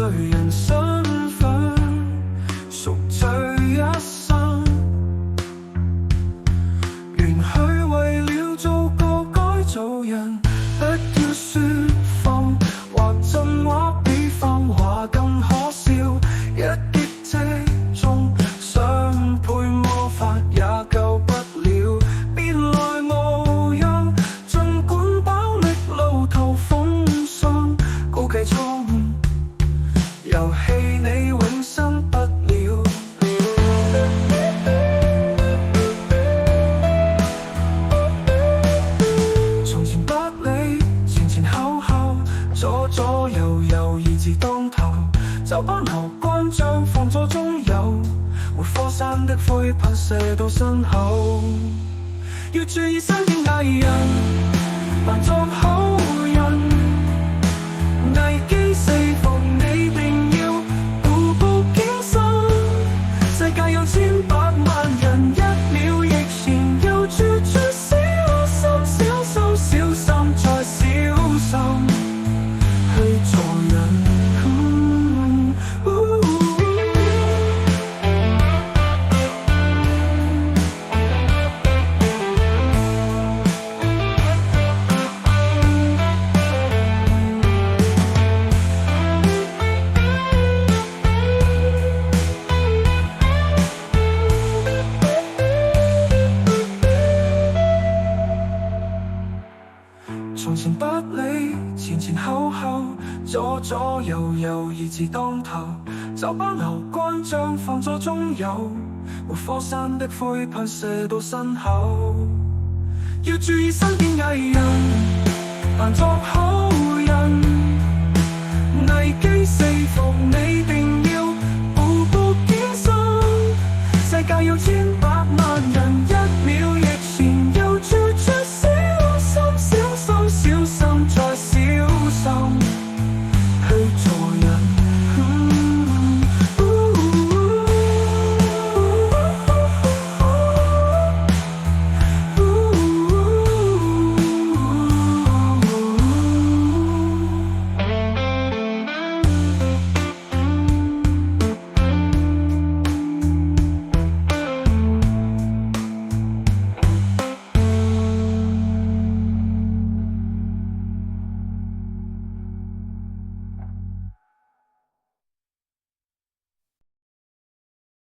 罪人身份，贖罪一生。願去為了做個改造人，不要說謊或真話比謊話更可笑。一擊即中，想配魔法也救不了，別來無恙。儘管飽歷路途風霜，高企錯誤遊戲你永生不了。從前不理，前前後後，左左右右，義字當頭，就班牛肝醬放左中右，活火山的灰噴射到身後。要注意身邊藝人，扮作好人，危機四伏你定要步步驚心。世界有千百萬人，一秒疫前又處處小心小心小心再小心去做人。從前不理，前前後後，左左右右，義字當頭，就班牛肝醬放左中右，活火山的灰噴射到身後。要注意身邊藝人，扮作好